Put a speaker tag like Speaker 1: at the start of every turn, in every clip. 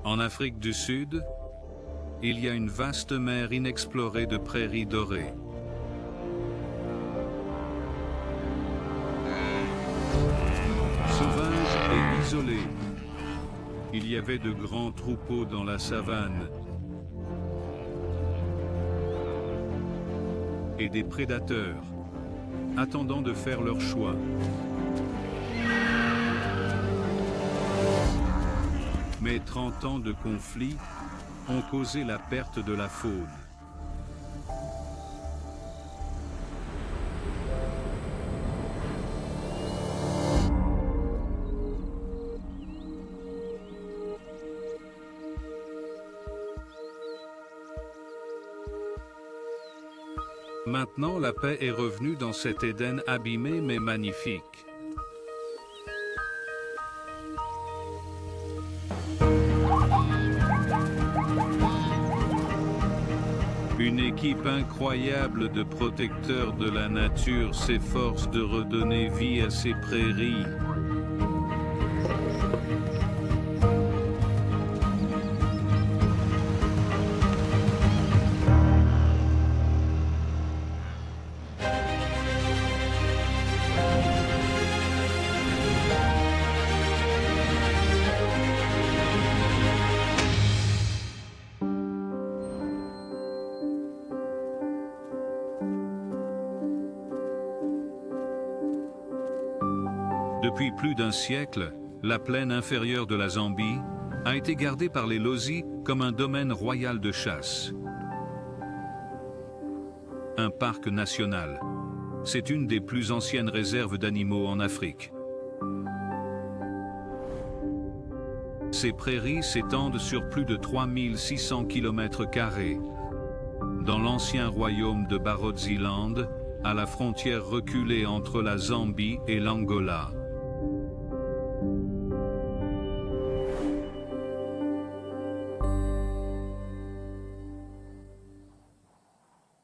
Speaker 1: En Afrique du Sud, il y a une vaste mer inexplorée de prairies dorées. Sauvage et isolée, il y avait de grands troupeaux dans la savane et des prédateurs attendant de faire leur choix. Mais 30 ans de conflit ont causé la perte de la faune. Maintenant, la paix est revenue dans cet Éden abîmé mais magnifique. Une équipe incroyable de protecteurs de la nature s'efforce de redonner vie à ces prairies. Depuis plus d'un siècle, la plaine inférieure de la Zambie a été gardée par les Lozi comme un domaine royal de chasse. Un parc national. C'est une des plus anciennes réserves d'animaux en Afrique. Ces prairies s'étendent sur plus de 3600 km², dans l'ancien royaume de Barotseland, à la frontière reculée entre la Zambie et l'Angola.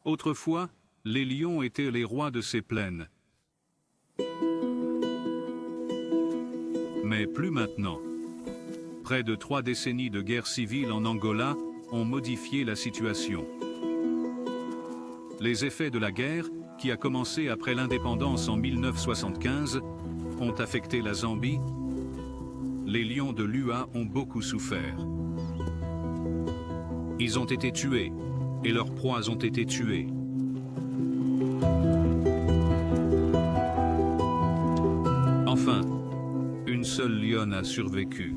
Speaker 1: Autrefois, les lions étaient les rois de ces plaines. Mais plus maintenant. Près de 3 décennies de guerre civile en Angola ont modifié la situation. Les effets de la guerre, qui a commencé après l'indépendance en 1975, ont affecté la Zambie. Les lions de Lua ont beaucoup souffert. Ils ont été tués. Et leurs proies ont été tuées. Enfin, une seule lionne a survécu.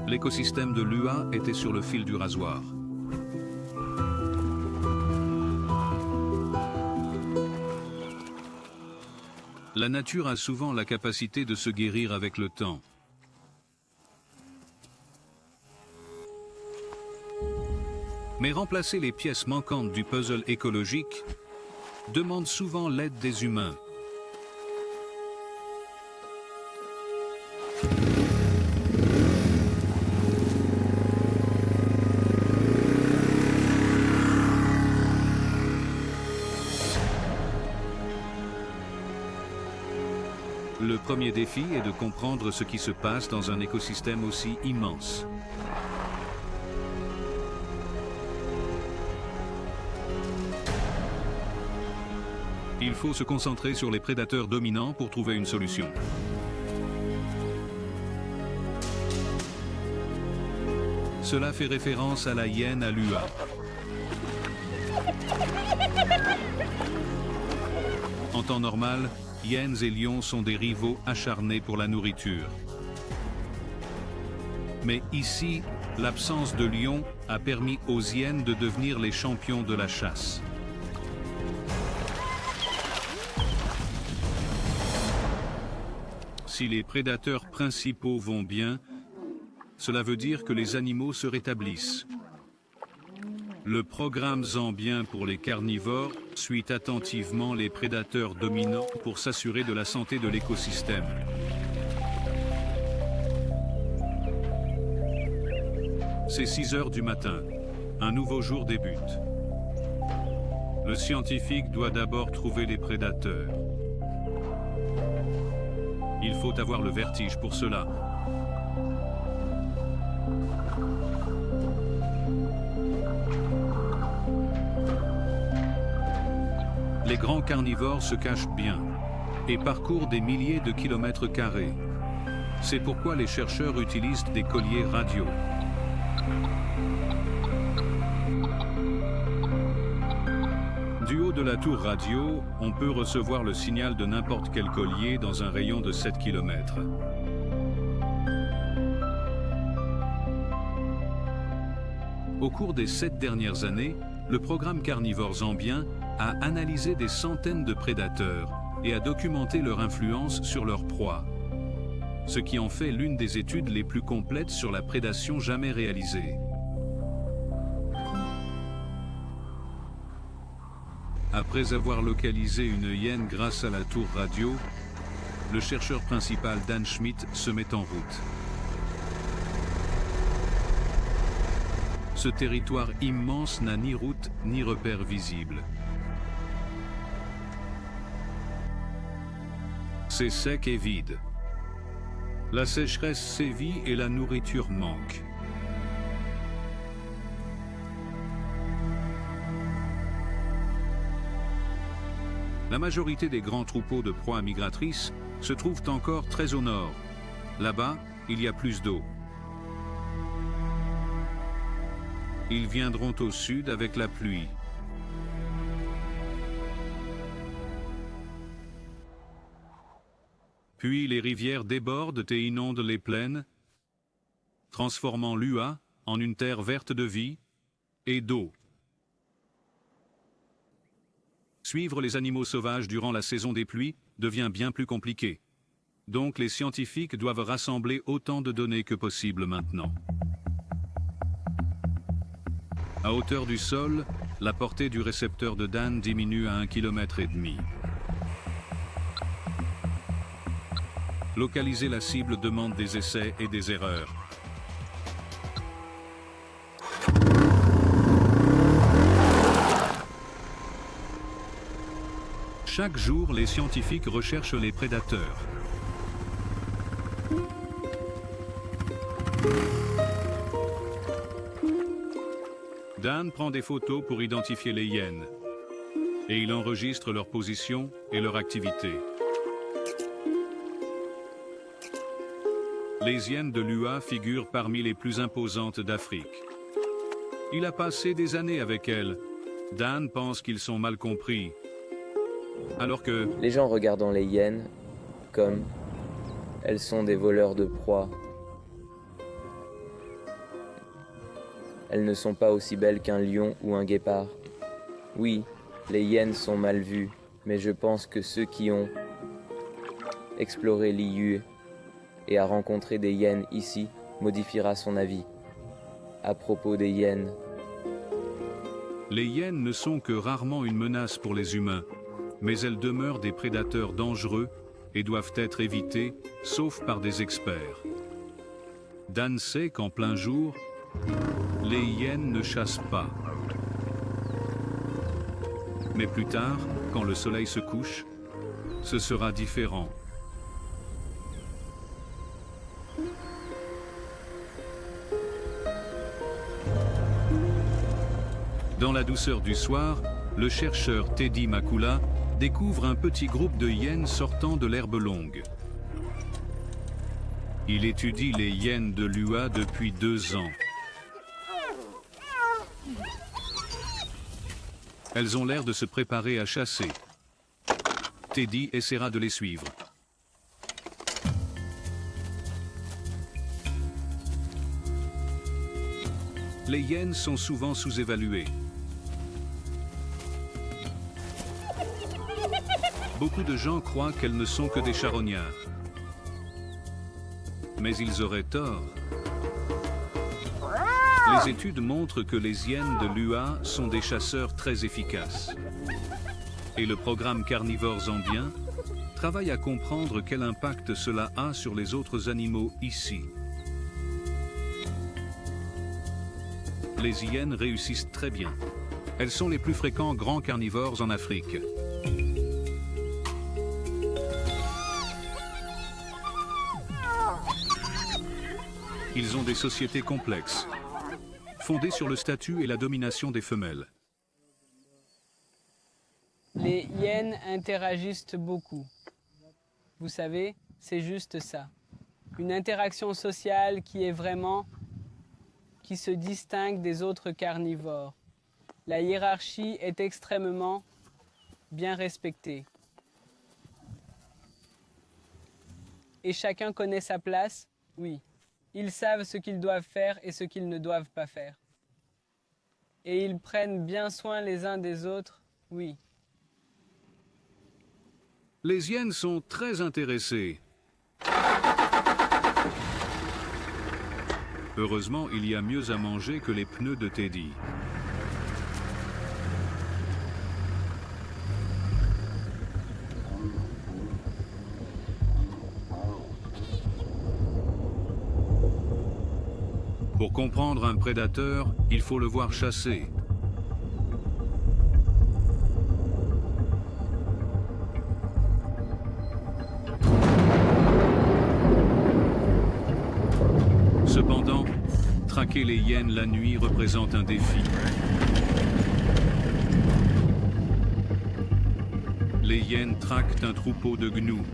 Speaker 1: L'écosystème de Lua était sur le fil du rasoir. La nature a souvent la capacité de se guérir avec le temps. Mais remplacer les pièces manquantes du puzzle écologique demande souvent l'aide des humains. Le premier défi est de comprendre ce qui se passe dans un écosystème aussi immense. Il faut se concentrer sur les prédateurs dominants pour trouver une solution. Cela fait référence à la hyène à Lua. En temps normal, hyènes et lions sont des rivaux acharnés pour la nourriture. Mais ici, l'absence de lions a permis aux hyènes de devenir les champions de la chasse. Si les prédateurs principaux vont bien, cela veut dire que les animaux se rétablissent. Le programme zambien pour les carnivores suit attentivement les prédateurs dominants pour s'assurer de la santé de l'écosystème. C'est 6 heures du matin. Un nouveau jour débute. Le scientifique doit d'abord trouver les prédateurs. Il faut avoir le vertige pour cela. les grands carnivores se cachent bien et parcourent des milliers de kilomètres carrés. C'est pourquoi les chercheurs utilisent des colliers radio. Du haut de la tour radio, on peut recevoir le signal de n'importe quel collier dans un rayon de 7 km. Au cours des 7 dernières années, le programme Carnivore Zambien a analysé des centaines de prédateurs et a documenté leur influence sur leurs proies, ce qui en fait l'une des études les plus complètes sur la prédation jamais réalisée. Après avoir localisé une hyène grâce à la tour radio, le chercheur principal Dan Schmidt se met en route. Ce territoire immense n'a ni route ni repère visible. C'est sec et vide. La sécheresse sévit et la nourriture manque. La majorité des grands troupeaux de proies migratrices se trouvent encore très au nord. Là-bas, il y a plus d'eau. Ils viendront au sud avec la pluie. Puis les rivières débordent et inondent les plaines, transformant l'Ua en une terre verte de vie et d'eau. Suivre les animaux sauvages durant la saison des pluies devient bien plus compliqué. Donc les scientifiques doivent rassembler autant de données que possible maintenant. À hauteur du sol, la portée du récepteur de Dan diminue à 1,5 km. Localiser la cible demande des essais et des erreurs. Chaque jour, les scientifiques recherchent les prédateurs. Dan prend des photos pour identifier les hyènes et il enregistre leur position et leur activité. Les hyènes de l'Ua figurent parmi les plus imposantes d'Afrique. Il a passé des années avec elles. Dan pense qu'ils sont mal compris. Alors que
Speaker 2: les gens regardant les hyènes comme elles sont des voleurs de proies. Elles ne sont pas aussi belles qu'un lion ou un guépard. Oui, les hyènes sont mal vues, mais je pense que ceux qui ont exploré l'IU et a rencontré des hyènes ici modifiera son avis à propos des hyènes.
Speaker 1: les hyènes ne sont que rarement une menace pour les humains, mais elles demeurent des prédateurs dangereux et doivent être évitées, sauf par des experts. Dan sait qu'en plein jour, les hyènes ne chassent pas. Mais plus tard, quand le soleil se couche, ce sera différent. Dans la douceur du soir, le chercheur Teddy Makula découvre un petit groupe de hyènes sortant de l'herbe longue. Il étudie les hyènes de l'Ua depuis 2 ans. Elles ont l'air de se préparer à chasser. Teddy essaiera de les suivre. Les hyènes sont souvent sous-évaluées. Beaucoup de gens croient qu'elles ne sont que des charognards. Mais ils auraient tort. Les études montrent que les hyènes de l'Ua sont des chasseurs très efficaces. Et le programme Carnivore Zambien travaille à comprendre quel impact cela a sur les autres animaux ici. Les hyènes réussissent très bien. Elles sont les plus fréquents grands carnivores en Afrique. Ils ont des sociétés complexes, fondées sur le statut et la domination des femelles.
Speaker 3: Les hyènes interagissent beaucoup. Vous savez, c'est juste ça. Une interaction sociale qui se distingue des autres carnivores. La hiérarchie est extrêmement bien respectée. Et chacun connaît sa place, oui. Ils savent ce qu'ils doivent faire et ce qu'ils ne doivent pas faire. Et ils prennent bien soin les uns des autres, oui.
Speaker 1: Les hyènes sont très intéressées. Heureusement, il y a mieux à manger que les pneus de Teddy. Pour comprendre un prédateur, il faut le voir chasser. Cependant, traquer les hyènes la nuit représente un défi. Les hyènes traquent un troupeau de gnous.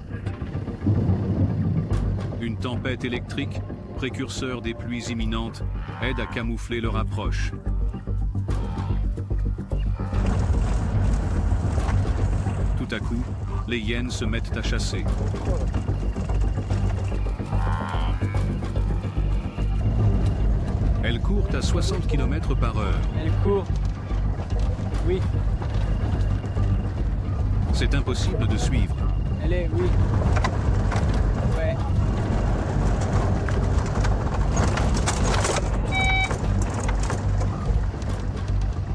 Speaker 1: Une tempête électrique, précurseur des pluies imminentes, aide à camoufler leur approche. Tout à coup, les hyènes se mettent à chasser. Elles courent à 60 km/h.
Speaker 3: Elles courent. Oui,
Speaker 1: C'est impossible de suivre.
Speaker 3: oui. Ouais.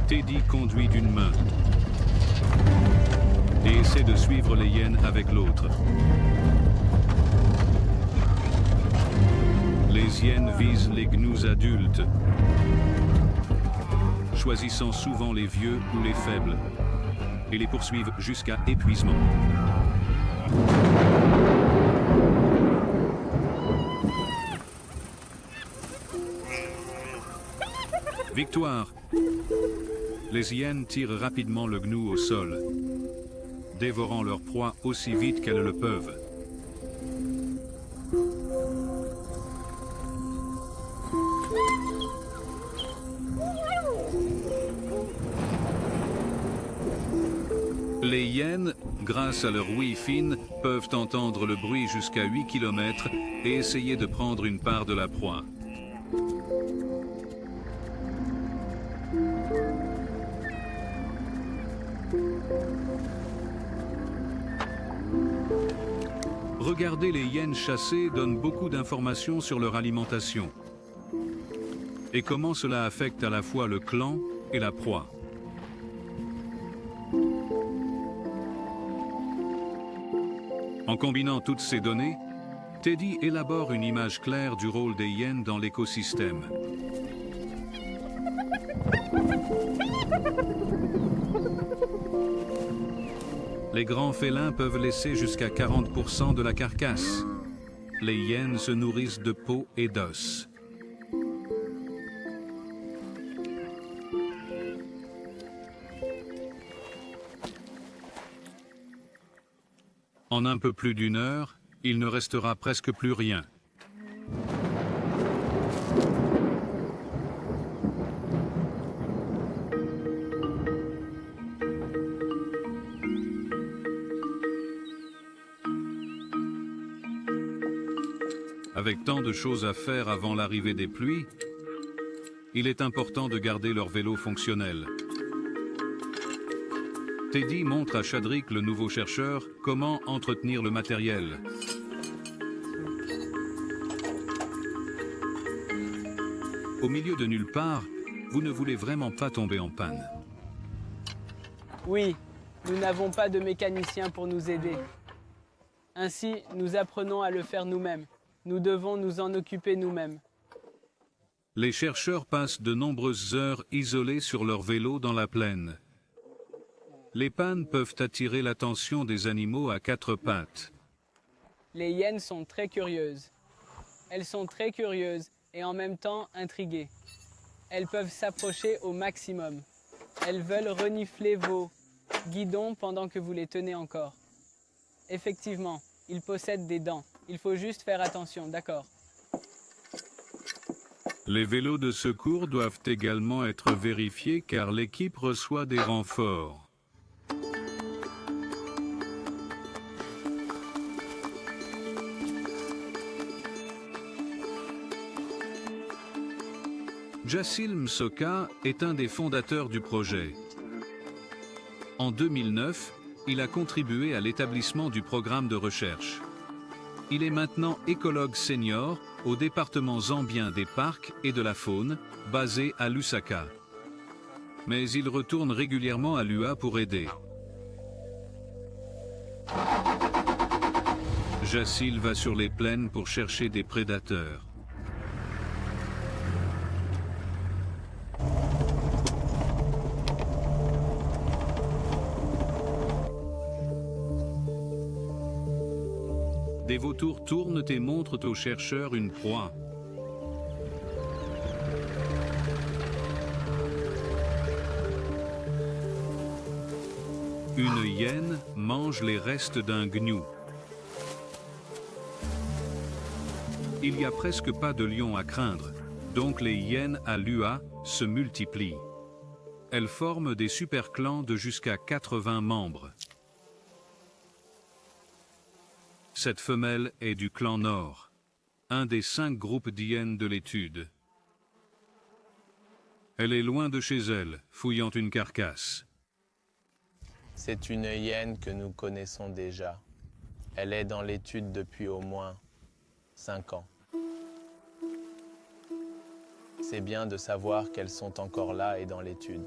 Speaker 1: Teddy conduit d'une main et essaie de suivre les hyènes avec l'autre. Les hyènes visent les gnous adultes, choisissant souvent les vieux ou les faibles, et les poursuivent jusqu'à épuisement. Victoire! Les hyènes tirent rapidement le gnou au sol, dévorant leur proie aussi vite qu'elles le peuvent. Les hyènes, grâce à leur ouïe fine, peuvent entendre le bruit jusqu'à 8 km et essayer de prendre une part de la proie. Regarder les hyènes chasser donne beaucoup d'informations sur leur alimentation et comment cela affecte à la fois le clan et la proie. En combinant toutes ces données, Teddy élabore une image claire du rôle des hyènes dans l'écosystème. Les grands félins peuvent laisser jusqu'à 40% de la carcasse. Les hyènes se nourrissent de peau et d'os. En un peu plus d'une heure, il ne restera presque plus rien. Avec tant de choses à faire avant l'arrivée des pluies, il est important de garder leur vélo fonctionnel. Teddy montre à Chadrick, le nouveau chercheur, comment entretenir le matériel. Au milieu de nulle part, vous ne voulez vraiment pas tomber en panne.
Speaker 3: Oui, nous n'avons pas de mécanicien pour nous aider. Ainsi, nous apprenons à le faire nous-mêmes. Nous devons nous en occuper nous-mêmes.
Speaker 1: Les chercheurs passent de nombreuses heures isolés sur leur vélo dans la plaine. Les pannes peuvent attirer l'attention des animaux à quatre pattes.
Speaker 3: Les hyènes sont très curieuses. Elles sont très curieuses et en même temps intriguées. Elles peuvent s'approcher au maximum. Elles veulent renifler guidons pendant que vous les tenez encore. Effectivement, ils possèdent des dents. Il faut juste faire attention, d'accord?
Speaker 1: Les vélos de secours doivent également être vérifiés car l'équipe reçoit des renforts. Jassil Msoka est un des fondateurs du projet. En 2009, il a contribué à l'établissement du programme de recherche. Il est maintenant écologue senior au département zambien des parcs et de la faune, basé à Lusaka. Mais il retourne régulièrement à l'UA pour aider. Jassil va sur les plaines pour chercher des prédateurs. Des vautours tournent et montrent aux chercheurs une proie. Une hyène mange les restes d'un gnou. Il n'y a presque pas de lions à craindre, donc les hyènes à l'UA se multiplient. Elles forment des superclans de jusqu'à 80 membres. Cette femelle est du clan Nord, un des 5 groupes d'hyènes de l'étude. Elle est loin de chez elle, fouillant une carcasse.
Speaker 4: C'est une hyène que nous connaissons déjà. Elle est dans l'étude depuis au moins 5 ans. C'est bien de savoir qu'elles sont encore là et dans l'étude.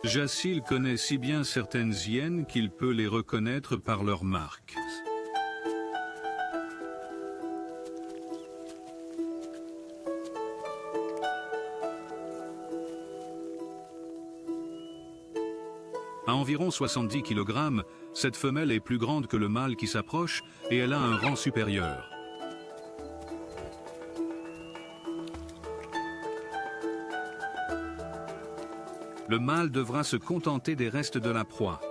Speaker 1: Jassil connaît si bien certaines hyènes qu'il peut les reconnaître par leur marque. À environ 70 kg, cette femelle est plus grande que le mâle qui s'approche et elle a un rang supérieur. Le mâle devra se contenter des restes de la proie.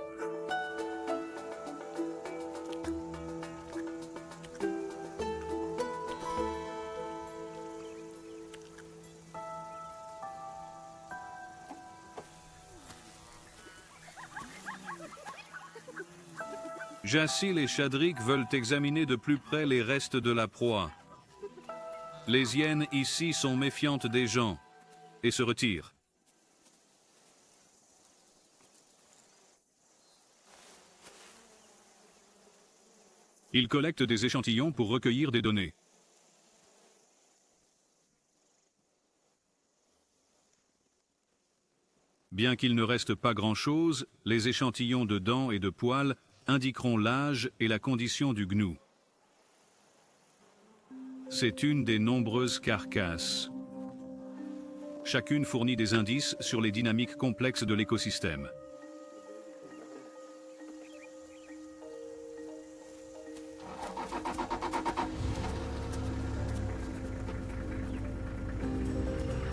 Speaker 1: Jassil et Chadrick veulent examiner de plus près les restes de la proie. Les hyènes ici sont méfiantes des gens et se retirent. Ils collectent des échantillons pour recueillir des données. Bien qu'il ne reste pas grand-chose, les échantillons de dents et de poils indiqueront l'âge et la condition du gnou. C'est une des nombreuses carcasses. Chacune fournit des indices sur les dynamiques complexes de l'écosystème.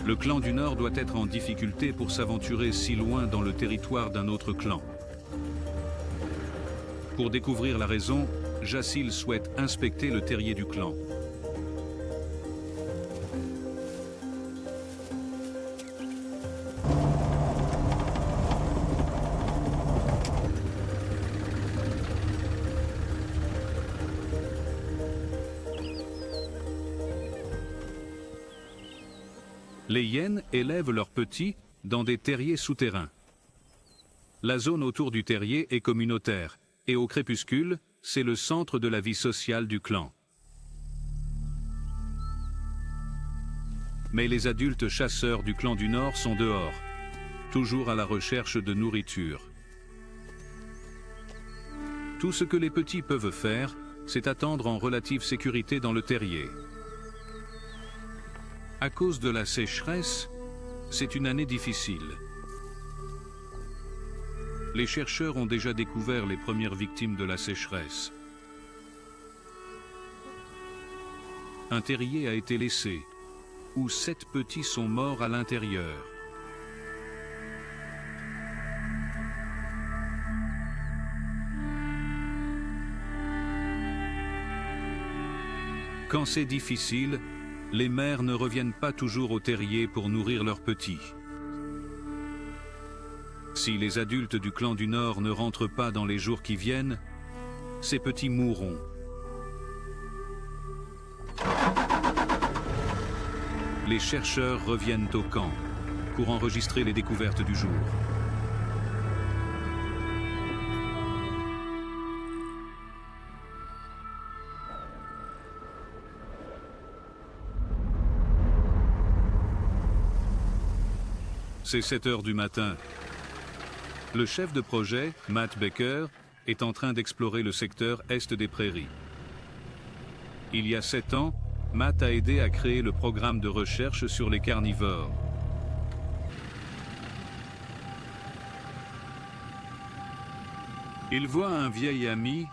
Speaker 1: Le clan du Nord doit être en difficulté pour s'aventurer si loin dans le territoire d'un autre clan. Pour découvrir la raison, Jassil souhaite inspecter le terrier du clan. Les hyènes élèvent leurs petits dans des terriers souterrains. La zone autour du terrier est communautaire et au crépuscule, c'est le centre de la vie sociale du clan. Mais les adultes chasseurs du clan du Nord sont dehors, toujours à la recherche de nourriture. Tout ce que les petits peuvent faire, c'est attendre en relative sécurité dans le terrier. À cause de la sécheresse, c'est une année difficile. Les chercheurs ont déjà découvert les premières victimes de la sécheresse. Un terrier a été laissé, où 7 petits sont morts à l'intérieur. Quand c'est difficile, les mères ne reviennent pas toujours au terrier pour nourrir leurs petits. Si les adultes du clan du Nord ne rentrent pas dans les jours qui viennent, ces petits mourront. Les chercheurs reviennent au camp pour enregistrer les découvertes du jour. C'est 7 heures du matin. Le chef de projet, Matt Baker, est en train d'explorer le secteur est des prairies. Il y a 7 ans, Matt a aidé à créer le programme de recherche sur les carnivores. Il voit un vieil ami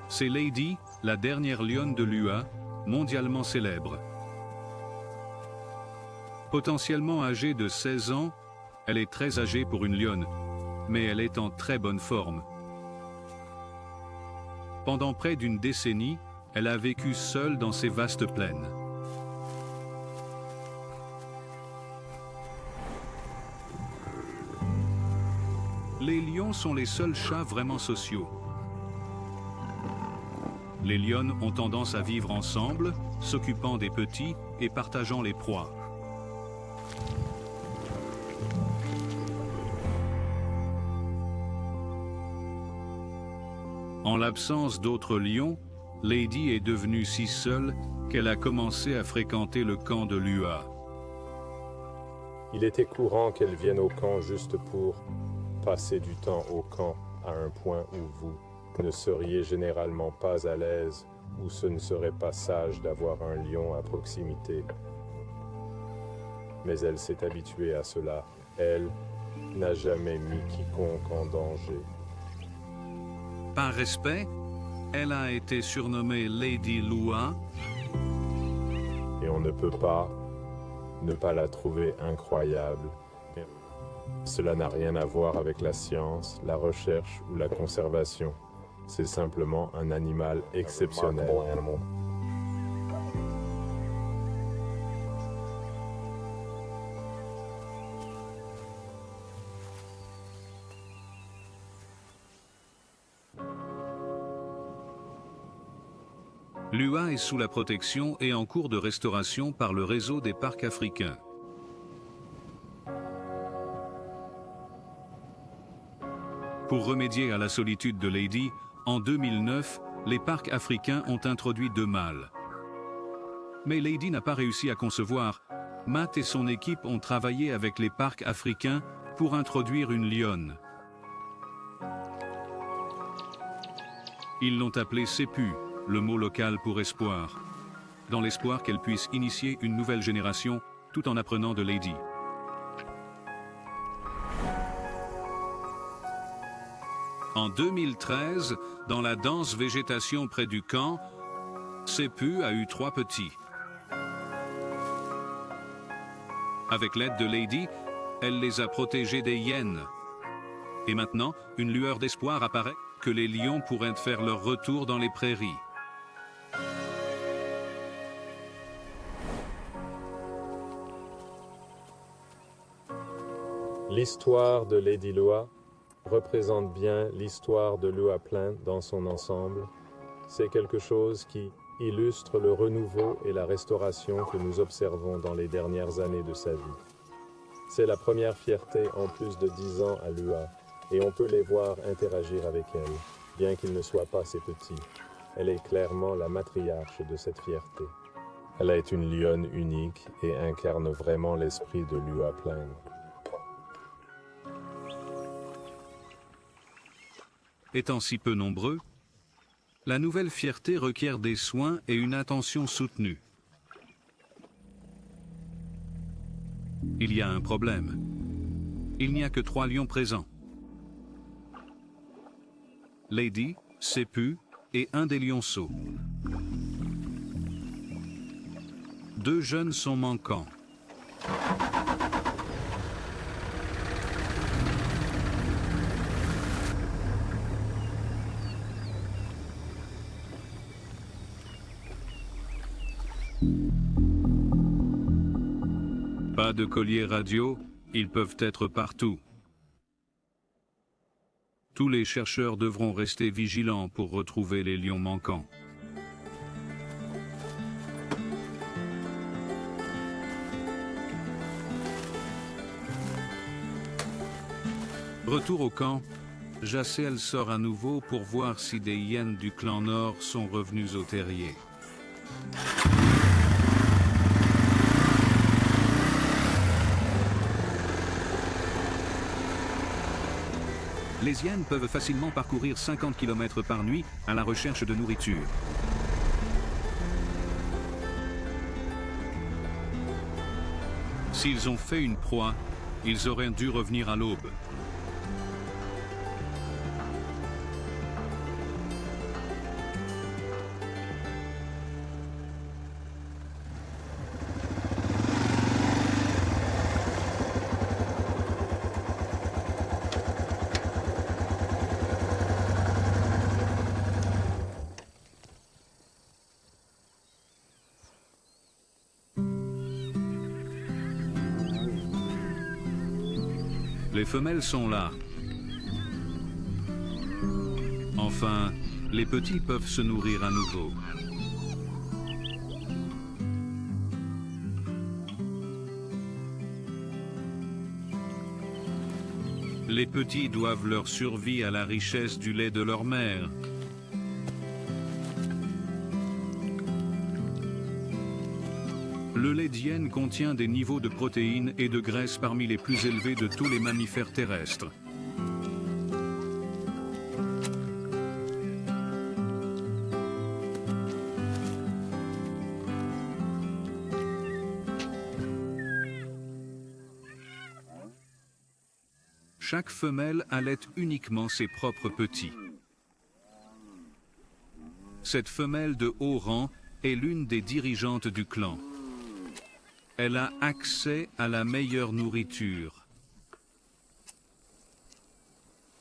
Speaker 1: c'est Lady, la dernière lionne de Lua, mondialement célèbre. Potentiellement âgée de 16 ans, elle est très âgée pour une lionne, mais elle est en très bonne forme. Pendant près d'une décennie, elle a vécu seule dans ces vastes plaines. Les lions sont les seuls chats vraiment sociaux. Les lionnes ont tendance à vivre ensemble, s'occupant des petits et partageant les proies. En l'absence d'autres lions, Lady est devenue si seule qu'elle a commencé à fréquenter le camp de Lua.
Speaker 5: Il était courant qu'elle vienne au camp juste pour passer du temps au camp à un point où vous ne seriez généralement pas à l'aise, où ce ne serait pas sage d'avoir un lion à proximité. Mais elle s'est habituée à cela. Elle n'a jamais mis quiconque en danger.
Speaker 1: Par respect, elle a été surnommée Lady Lua.
Speaker 5: Et on ne peut pas ne pas la trouver incroyable. Cela n'a rien à voir avec la science, la recherche ou la conservation. C'est simplement un animal exceptionnel.
Speaker 1: Lua est sous la protection et en cours de restauration par le réseau des parcs africains. Pour remédier à la solitude de Lady, en 2009, les parcs africains ont introduit 2 mâles. Mais Lady n'a pas réussi à concevoir. Matt et son équipe ont travaillé avec les parcs africains pour introduire une lionne. Ils l'ont appelée Sepu, le mot local pour espoir, dans l'espoir qu'elle puisse initier une nouvelle génération tout en apprenant de Lady. En 2013, dans la dense végétation près du camp, Sepu a eu 3 petits. Avec l'aide de Lady, elle les a protégés des hyènes. Et maintenant, une lueur d'espoir apparaît que les lions pourraient faire leur retour dans les prairies.
Speaker 5: L'histoire de Lady Lua représente bien l'histoire de Lua Plain dans son ensemble. C'est quelque chose qui illustre le renouveau et la restauration que nous observons dans les dernières années de sa vie. C'est la première fierté en plus de 10 ans à Lua, et on peut les voir interagir avec elle, bien qu'ils ne soient pas ses petits. Elle est clairement la matriarche de cette fierté. Elle est une lionne unique et incarne vraiment l'esprit de Lua Plain.
Speaker 1: Étant si peu nombreux, la nouvelle fierté requiert des soins et une attention soutenue. Il y a un problème. Il n'y a que 3 lions présents. Lady, Sepu et un des lionceaux. 2 jeunes sont manquants. Pas de collier radio, ils peuvent être partout. Tous les chercheurs devront rester vigilants pour retrouver les lions manquants. Retour au camp, Jacel sort à nouveau pour voir si des hyènes du clan Nord sont revenus au terrier. Les hyènes peuvent facilement parcourir 50 km par nuit à la recherche de nourriture. S'ils ont fait une proie, ils auraient dû revenir à l'aube. Les femelles sont là. Enfin, les petits peuvent se nourrir à nouveau. Les petits doivent leur survie à la richesse du lait de leur mère. Le lait d'hyène contient des niveaux de protéines et de graisse parmi les plus élevés de tous les mammifères terrestres. Chaque femelle allait uniquement ses propres petits. Cette femelle de haut rang est l'une des dirigeantes du clan. Elle a accès à la meilleure nourriture.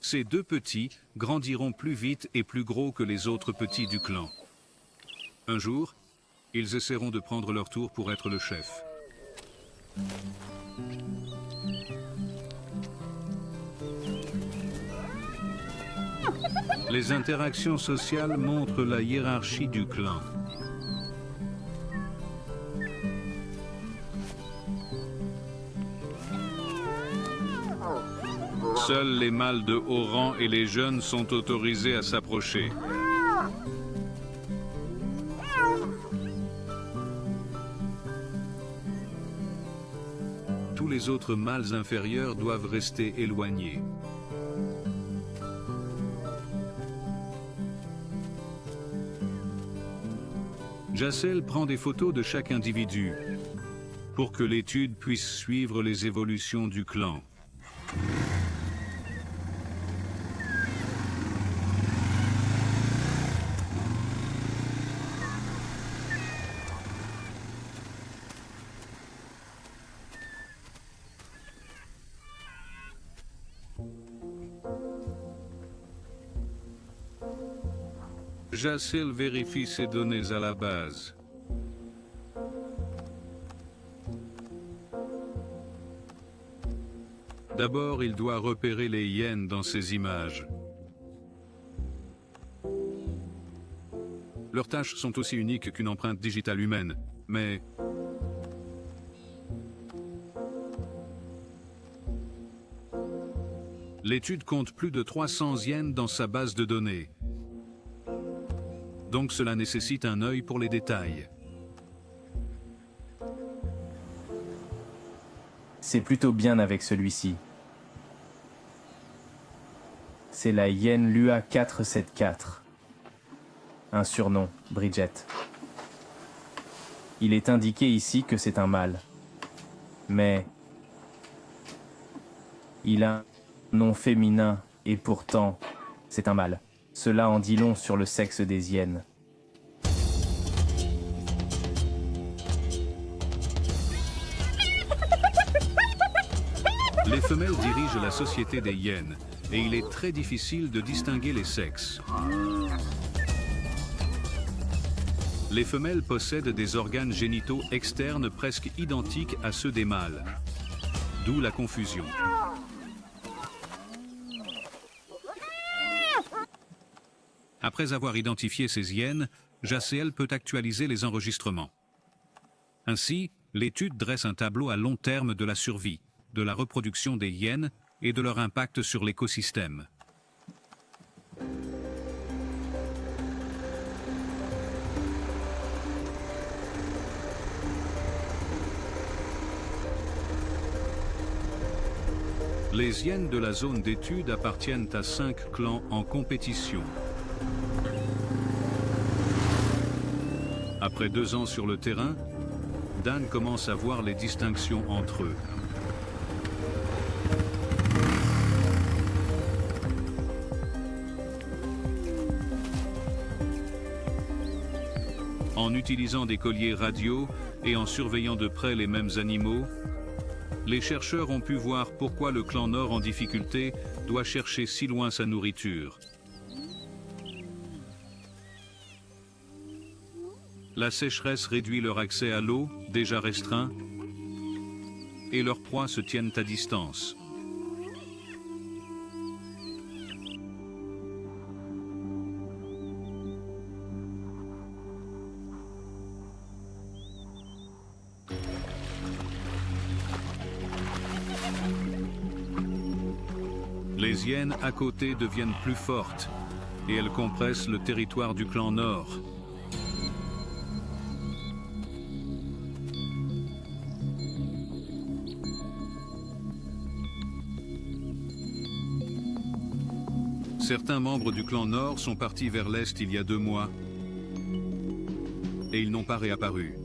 Speaker 1: Ces deux petits grandiront plus vite et plus gros que les autres petits du clan. Un jour, ils essaieront de prendre leur tour pour être le chef. Les interactions sociales montrent la hiérarchie du clan. Seuls les mâles de haut rang et les jeunes sont autorisés à s'approcher. Tous les autres mâles inférieurs doivent rester éloignés. Jacel prend des photos de chaque individu pour que l'étude puisse suivre les évolutions du clan. Jacel vérifie ces données à la base. D'abord, il doit repérer les hyènes dans ces images. Leurs tâches sont aussi uniques qu'une empreinte digitale humaine, mais l'étude compte plus de 300 hyènes dans sa base de données. Donc cela nécessite un œil pour les détails.
Speaker 6: C'est plutôt bien avec celui-ci. C'est la hyène Lua 474. Un surnom, Bridget. Il est indiqué ici que c'est un mâle. Mais il a un nom féminin et pourtant, c'est un mâle. Cela en dit long sur le sexe des hyènes.
Speaker 1: Les femelles dirigent la société des hyènes et il est très difficile de distinguer les sexes. Les femelles possèdent des organes génitaux externes presque identiques à ceux des mâles, d'où la confusion. Après avoir identifié ces hyènes, JACL peut actualiser les enregistrements. Ainsi, l'étude dresse un tableau à long terme de la survie, de la reproduction des hyènes et de leur impact sur l'écosystème. Les hyènes de la zone d'étude appartiennent à 5 clans en compétition. Après 2 ans sur le terrain, Dan commence à voir les distinctions entre eux. En utilisant des colliers radio et en surveillant de près les mêmes animaux, les chercheurs ont pu voir pourquoi le clan Nord en difficulté doit chercher si loin sa nourriture. La sécheresse réduit leur accès à l'eau, déjà restreint, et leurs proies se tiennent à distance. Les hyènes à côté deviennent plus fortes et elles compressent le territoire du clan Nord. Certains membres du clan Nord sont partis vers l'Est il y a 2 mois et ils n'ont pas réapparu.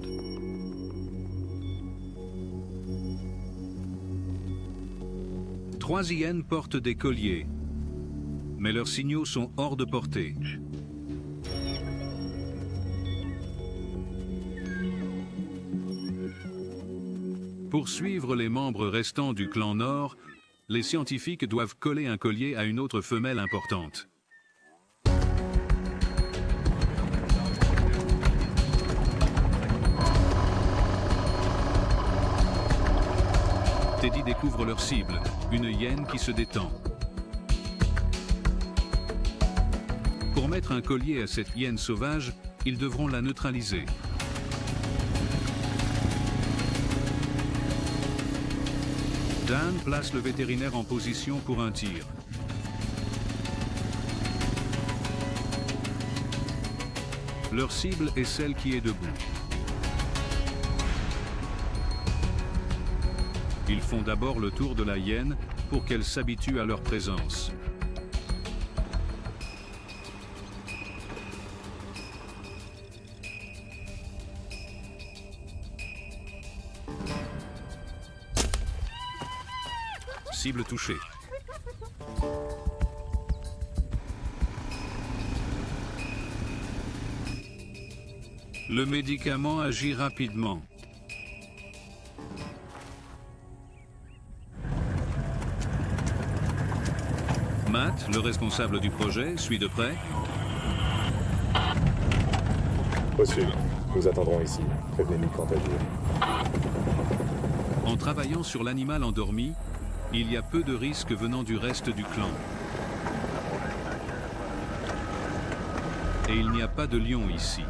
Speaker 1: Trois hyènes portent des colliers, mais leurs signaux sont hors de portée. Pour suivre les membres restants du clan Nord, les scientifiques doivent coller un collier à une autre femelle importante. Teddy découvre leur cible, une hyène qui se détend. Pour mettre un collier à cette hyène sauvage, ils devront la neutraliser. Dan place le vétérinaire en position pour un tir. Leur cible est celle qui est debout. Ils font d'abord le tour de la hyène pour qu'elle s'habitue à leur présence. Cible touchée. Le médicament agit rapidement. Matt, le responsable du projet, suit de près.
Speaker 5: Reçu. Nous attendrons ici. Prévenez-nous quant à agir.
Speaker 1: En travaillant sur l'animal endormi, il y a peu de risques venant du reste du clan. Et il n'y a pas de lion ici.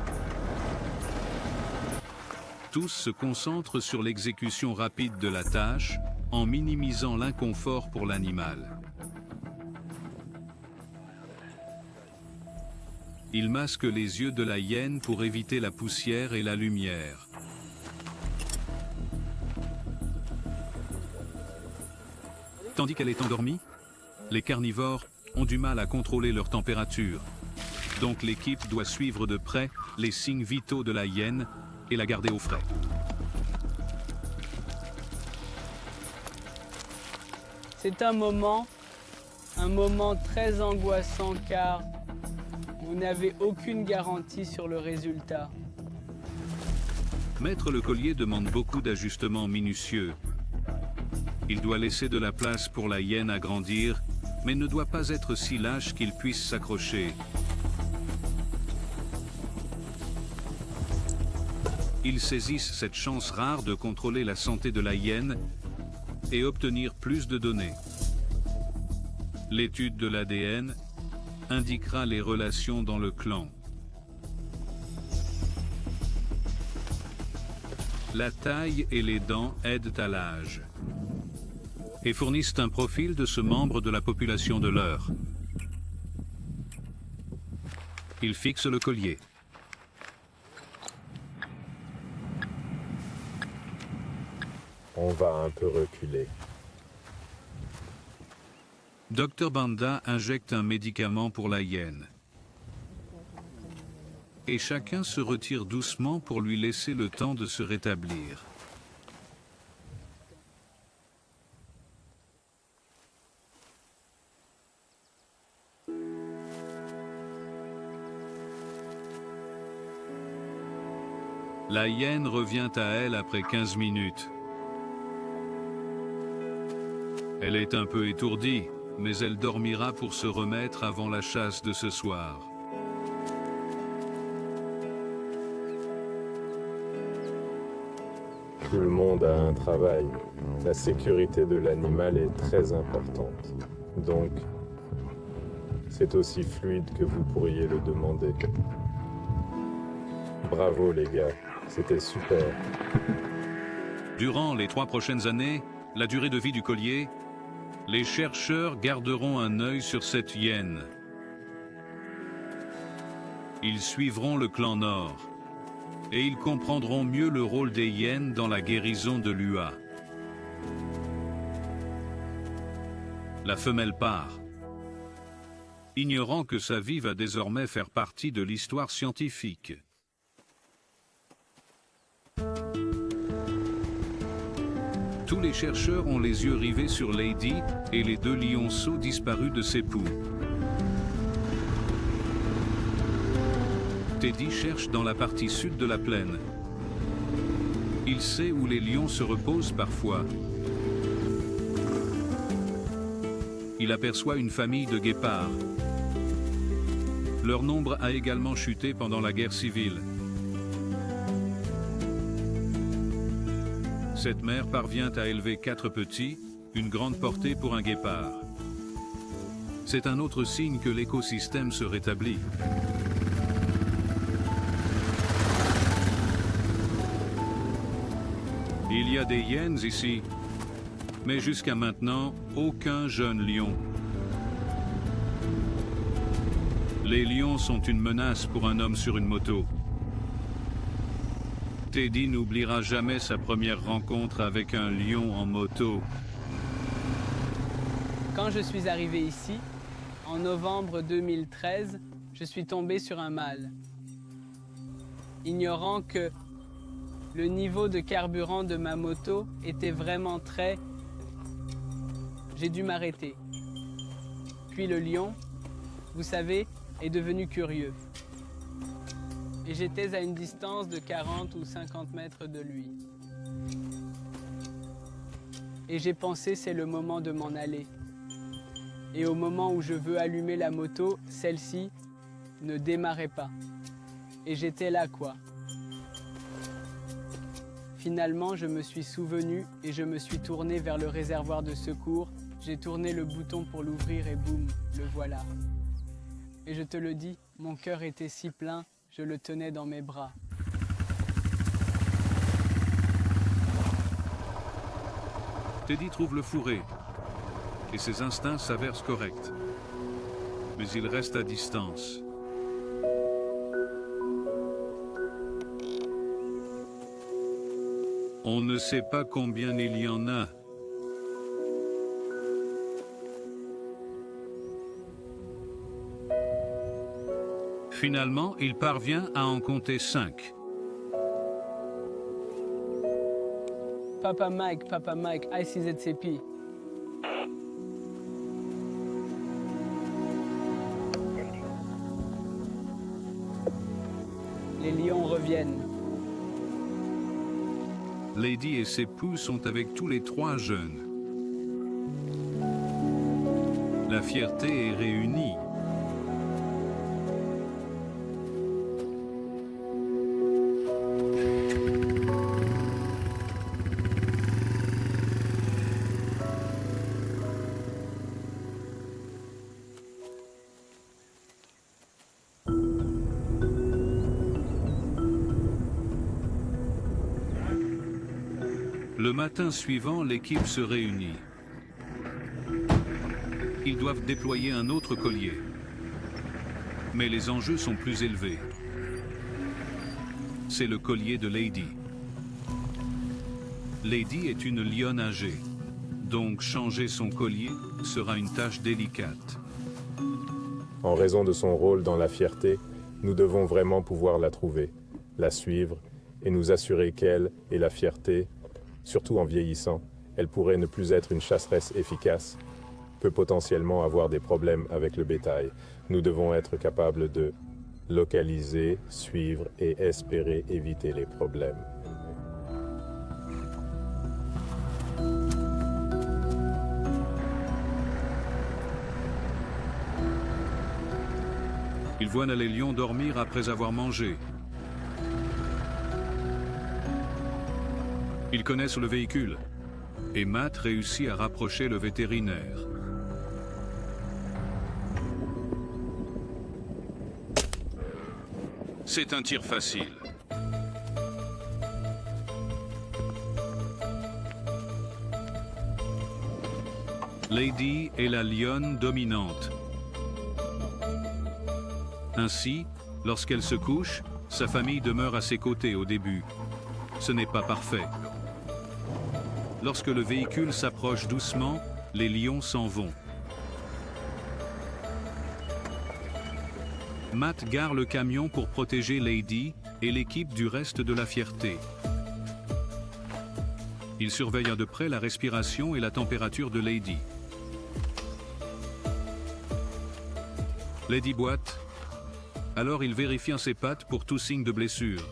Speaker 1: Tous se concentrent sur l'exécution rapide de la tâche en minimisant l'inconfort pour l'animal. Ils masquent les yeux de la hyène pour éviter la poussière et la lumière. Tandis qu'elle est endormie, les carnivores ont du mal à contrôler leur température. Donc l'équipe doit suivre de près les signes vitaux de la hyène et la garder au frais.
Speaker 3: C'est un moment très angoissant car vous n'avez aucune garantie sur le résultat.
Speaker 1: Mettre le collier demande beaucoup d'ajustements minutieux. Il doit laisser de la place pour la hyène à grandir, mais ne doit pas être si lâche qu'il puisse s'accrocher. ils saisissent cette chance rare de contrôler la santé de la hyène et obtenir plus de données. L'étude de l'ADN indiquera les relations dans le clan. La taille et les dents aident à l'âge et fournissent un profil de ce membre de la population de l'heure. Il fixe le collier.
Speaker 5: On va un peu reculer.
Speaker 1: Dr Banda injecte un médicament pour la hyène. Et chacun se retire doucement pour lui laisser le temps de se rétablir. La hyène revient à elle après 15 minutes. Elle est un peu étourdie, mais elle dormira pour se remettre avant la chasse de ce soir.
Speaker 5: Tout le monde a un travail. La sécurité de l'animal est très importante. Donc, c'est aussi fluide que vous pourriez le demander. Bravo les gars, c'était super.
Speaker 1: Durant les 3 prochaines années, la durée de vie du collier, les chercheurs garderont un œil sur cette hyène. Ils suivront le clan Nord et ils comprendront mieux le rôle des hyènes dans la guérison de l'UA. La femelle part, ignorant que sa vie va désormais faire partie de l'histoire scientifique. Tous les chercheurs ont les yeux rivés sur Lady et les 2 lionceaux disparus de ses poux. Teddy cherche dans la partie sud de la plaine. Il sait où les lions se reposent parfois. Il aperçoit une famille de guépards. Leur nombre a également chuté pendant la guerre civile. Cette mère parvient à élever 4 petits, une grande portée pour un guépard. C'est un autre signe que l'écosystème se rétablit. Il y a des hyènes ici, mais jusqu'à maintenant, aucun jeune lion. Les lions sont une menace pour un homme sur une moto. Teddy n'oubliera jamais sa première rencontre avec un lion en moto.
Speaker 3: Quand je suis arrivé ici, en novembre 2013, je suis tombé sur un mâle. Ignorant que le niveau de carburant de ma moto était vraiment très... J'ai dû m'arrêter. Puis le lion, vous savez, est devenu curieux. Et j'étais à une distance de 40 ou 50 mètres de lui. Et j'ai pensé c'est le moment de m'en aller. Et au moment où je veux allumer la moto, celle-ci ne démarrait pas. Et j'étais là quoi. Finalement, je me suis souvenu et je me suis tourné vers le réservoir de secours. J'ai tourné le bouton pour l'ouvrir et boum, le voilà. Et je te le dis, mon cœur était si plein, je le tenais dans mes bras.
Speaker 1: Teddy trouve le fourré et ses instincts s'avèrent corrects. Mais il reste à distance. On ne sait pas combien il y en a. Finalement, il parvient à en compter 5.
Speaker 3: Papa Mike, ICZCP. Les lions reviennent.
Speaker 1: Lady et ses poux sont avec tous les 3 jeunes. La fierté est réunie. Le matin suivant, l'équipe se réunit. Ils doivent déployer un autre collier. Mais les enjeux sont plus élevés. C'est le collier de Lady. Lady est une lionne âgée, donc changer son collier sera une tâche délicate.
Speaker 5: En raison de son rôle dans la fierté, nous devons vraiment pouvoir la trouver, la suivre et nous assurer qu'elle et la fierté, surtout en vieillissant, elle pourrait ne plus être une chasseresse efficace, peut potentiellement avoir des problèmes avec le bétail. Nous devons être capables de localiser, suivre et espérer éviter les problèmes.
Speaker 1: Ils voient les lions dormir après avoir mangé. Ils connaissent le véhicule et Matt réussit à rapprocher le vétérinaire. C'est un tir facile. Lady est la lionne dominante. Ainsi, lorsqu'elle se couche, sa famille demeure à ses côtés au début. Ce n'est pas parfait. Lorsque le véhicule s'approche doucement, les lions s'en vont. Matt gare le camion pour protéger Lady et l'équipe du reste de la fierté. Il surveille de près la respiration et la température de Lady. Lady boite. Alors il vérifie ses pattes pour tout signe de blessure.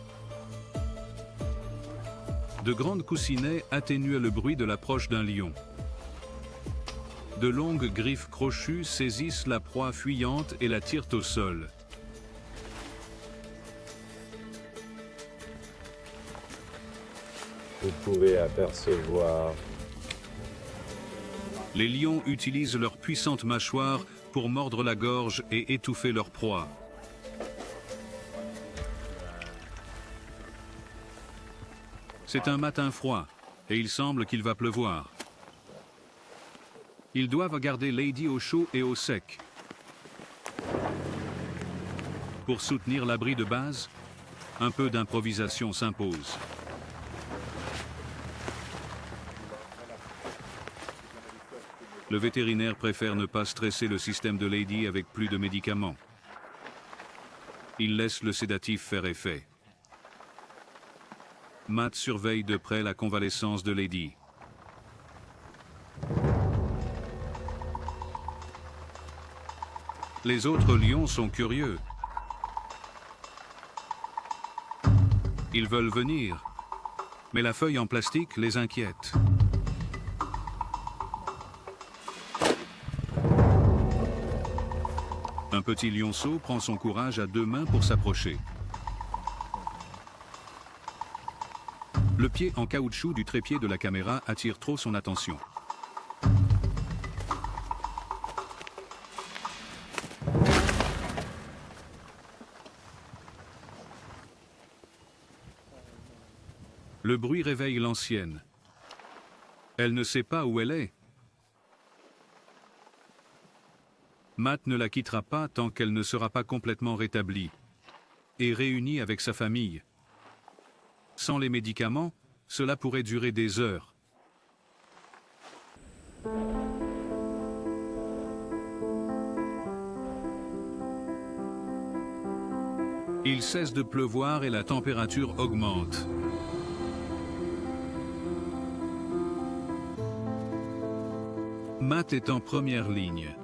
Speaker 1: De grandes coussinets atténuent le bruit de l'approche d'un lion. De longues griffes crochues saisissent la proie fuyante et la tirent au sol.
Speaker 5: Vous pouvez apercevoir
Speaker 1: Les lions utilisent leurs puissantes mâchoires pour mordre la gorge et étouffer leur proie. C'est un matin froid et il semble qu'il va pleuvoir. Ils doivent garder Lady au chaud et au sec. Pour soutenir l'abri de base, un peu d'improvisation s'impose. Le vétérinaire préfère ne pas stresser le système de Lady avec plus de médicaments. Il laisse le sédatif faire effet. Matt surveille de près la convalescence de Lady. Les autres lions sont curieux. Ils veulent venir, mais la feuille en plastique les inquiète. Un petit lionceau prend son courage à deux mains pour s'approcher. Le pied en caoutchouc du trépied de la caméra attire trop son attention. Le bruit réveille l'ancienne. Elle ne sait pas où elle est. Matt ne la quittera pas tant qu'elle ne sera pas complètement rétablie et réunie avec sa famille. Sans les médicaments, cela pourrait durer des heures. Il cesse de pleuvoir et la température augmente. Matt est en première ligne,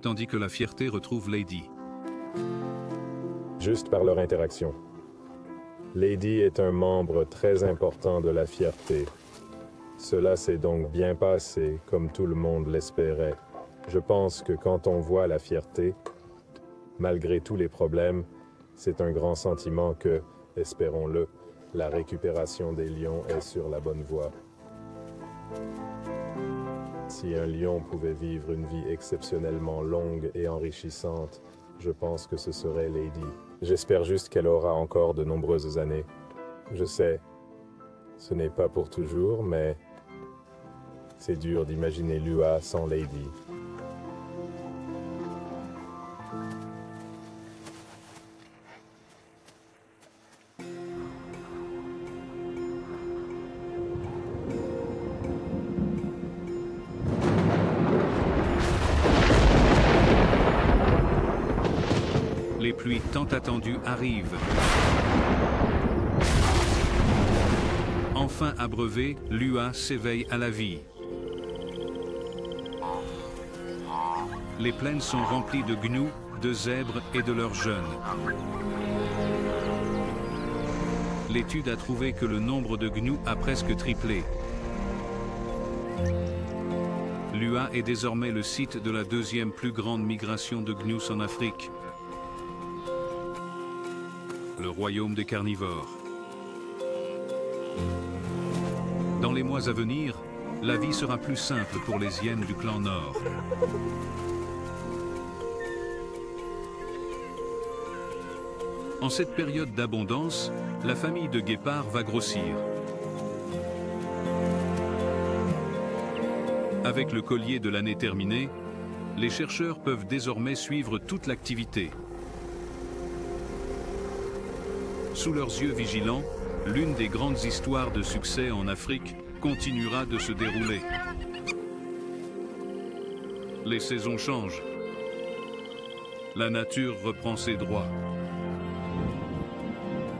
Speaker 1: tandis que la fierté retrouve Lady.
Speaker 5: juste par leur interaction. Lady est un membre très important de la fierté. Cela s'est donc bien passé, comme tout le monde l'espérait. Je pense que quand on voit la fierté, malgré tous les problèmes, c'est un grand sentiment que, espérons-le, la récupération des lions est sur la bonne voie. Si un lion pouvait vivre une vie exceptionnellement longue et enrichissante, je pense que ce serait Lady. J'espère juste qu'elle aura encore de nombreuses années. Je sais, Ce n'est pas pour toujours, mais c'est dur d'imaginer Lua sans Lady.
Speaker 1: Les pluies tant attendues arrivent. Enfin abreuvé, Lua s'éveille à la vie. Les plaines sont remplies de gnous, de zèbres et de leurs jeunes. L'étude a trouvé que le nombre de gnous a presque triplé. Lua est désormais le site de la deuxième plus grande migration de gnous en Afrique. Le royaume des carnivores. Dans les mois à venir, la vie sera plus simple pour les hyènes du clan Nord. En cette période d'abondance, la famille de guépards va grossir. Avec le collier de l'année terminé, les chercheurs peuvent désormais suivre toute l'activité. Sous leurs yeux vigilants, l'une des grandes histoires de succès en Afrique continuera de se dérouler. Les saisons changent. La nature reprend ses droits.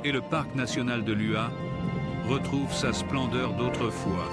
Speaker 1: Et le parc national de Lua retrouve sa splendeur d'autrefois.